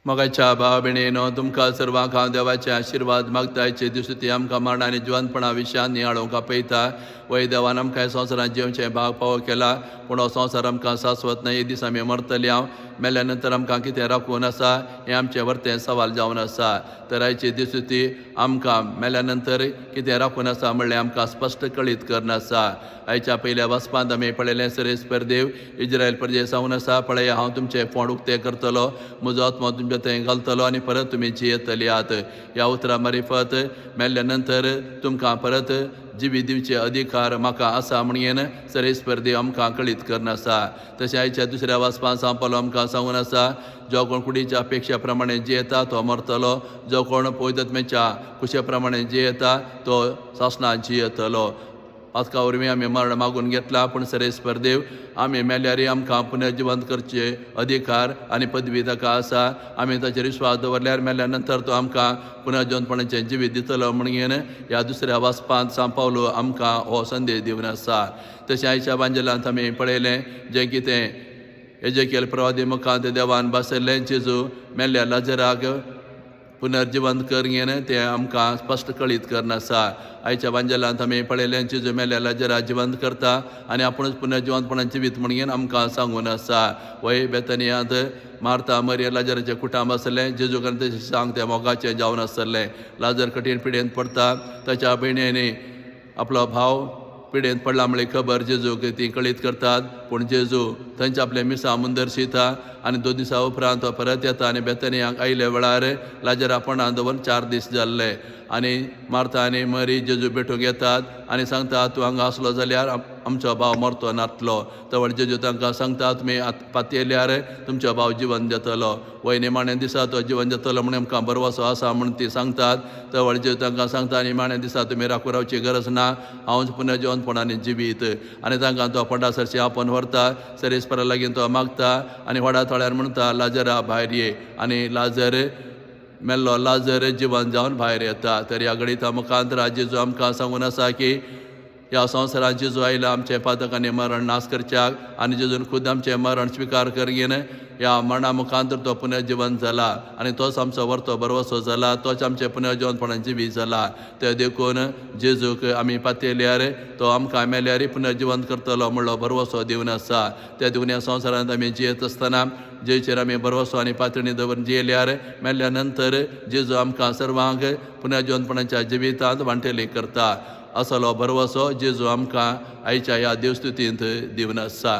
मोगाच्या भाव भयणीनो तुमकां सर्वांक हांव देवाचे आशिर्वाद मागतायचे दिसती आमकां मरण आनी जिवंतपणा विशयान नियाळोवंक आपयता वय देवान आमकां संवसारांत जिवचे भाग फावो केला पूण हो संवसार आमकां शाश्वत न्हय एक दीस आमी मरतली हांव मेल्या नंतर आमकां कितें राखून आसा हें आमचें वर्तें सवाल जावन आसा तर आयचे दिसती आमकां मेल्या नंतर कितें राखून आसा म्हणलें आमकां स्पश्ट कळीत करनासा आयच्या पयल्या वचपांत आमी पळयलें सरेस्पर देव इज्रायल प्रजे सावन आसा पळय हांव तुमचें फोंड उक्तें करतलो म्हजो आत्मो तुमच्या थंय घालतलो आनी परत तुमी जियेतली आहात ह्या उतरा मारिफत मेल्ल्या नंतर तुमकां परत जिवी दिवचे अधिकार म्हाका आसा म्हणून सरेस्पर देव आमकां कळीत करनासा तशें आयच्या दुसऱ्या वाचपांत सांपलो आमकां सांगून आसा जो कोण कुडीच्या अपेक्षा प्रमाणे जियेता तो मरतलो जो कोण पवित्रत्मेच्या कुशे प्रमाणे जियेता तो सासणां जियेतलो आजका वरवीं आमी मरण मागून घेतला पूण सरेस्पर देव आमी मेल्यारी आमकां पुनर्जिवंत करचे अधिकार आनी पदवी ताका आसा आमी ताचेर विश्वास दवरल्यार मेल्या नंतर तो आमकां पुनर्जिवंतपणाचें जिवीत दितलो म्हणून ह्या दुसऱ्या वाचपांत सांपावलो आमकां हो संदेश दिवन आसा तशें आयच्या बांजलांत आमी पळयलें जें कितें एजेकियल प्रवादी मुखांत देवान बसयल्लें जेजू मेल्ल्या लाजराक पुनर्जिवंत करगेन तें आमकां स्पश्ट कळीत करनासा आयच्या बांजलांत आमी पळयलें जेजू मेल्या लाजरा जिवंत करता आनी आपुणूच पुनर्जिवंतपणान जिवीत म्हणून आमकां सांगून आसा वय बेतनियांत मार्ता मरिया लाजराचें कुटांब आसलें जेजू तशें सांग तें मोगाचें जावन आसलें लाजर कठीण पिडेंत पडटा ताच्या भयणींनी आपलो भाव पिडेंत पडला म्हणली खबर जेजूक ती कळीत करतात पूण जेजू थंयचे आपले मिसां मुंदरशिता आनी 2 दिसां उपरांत तो परत येता आनी बेतनियांक आयले वेळार लाजरा पोंडांत दवरून 4 दीस जाल्ले आनी मार्ता आनी मरी जेजू भेटूंक येतात आनी सांगता तूं हांगा आसलो जाल्यार आमचो भाव मरतो नासलो तवळ जेजू तांकां सांगता तुमी पातयेल्यार तुमचो भाव जिवन जातलो वय निमाण्या दिसा तो जिवन जातलो म्हणून आमकां बरवसो आसा म्हणून ती सांगतात तवळ जेजू तांकां सांगता निमाण्या दिसा तुमी राखून रावची गरज ना हांव पुनर्जिवंतपणान जिवीत आनी तांकां तो पोंडा सरशी आपोवन व्हरता सरेस्परा लागीं तो मागता आनी व्हडा थोड्यार म्हणटा लाजरा भायर ये आनी लाजर मेल्लो लाजर जिवन जावन भायर येता तर ह्या गणिता मुखांतरा जेजू आमकां सांगून आसा की ह्या संवसारांत जेजू आयला आमचे पातक आनी मरण नाश करच्याक आनी जेजून खुद आमचें मरण स्विकार करगेन ह्या मरणा मुखांतर तो पुनर्जिवन जाला आनी तोच आमचो व्हरतो बरवसो जाला तोच आमचें पुनर्जिवंतपणान जिवीत जाला ते देखून जेजूक आमी पातयल्यार तो आमकां मेल्यारय पुनर्जिवंत करतलो म्हणलो बरवसो दिवन आसा त्या देखून ह्या संवसारांत आमी जियेत आसतना जेचेर आमी बरवसो आनी पातळी दवरून जियेल्यार मेल्ल्या नंतर जेजू आमकां सर्वांक पुनर्जिवंतपणाच्या जिवितांत वांटेली करता असलो बरवसो जेजू आमकां आयच्या ह्या देवस्तुतींत दिवन आसा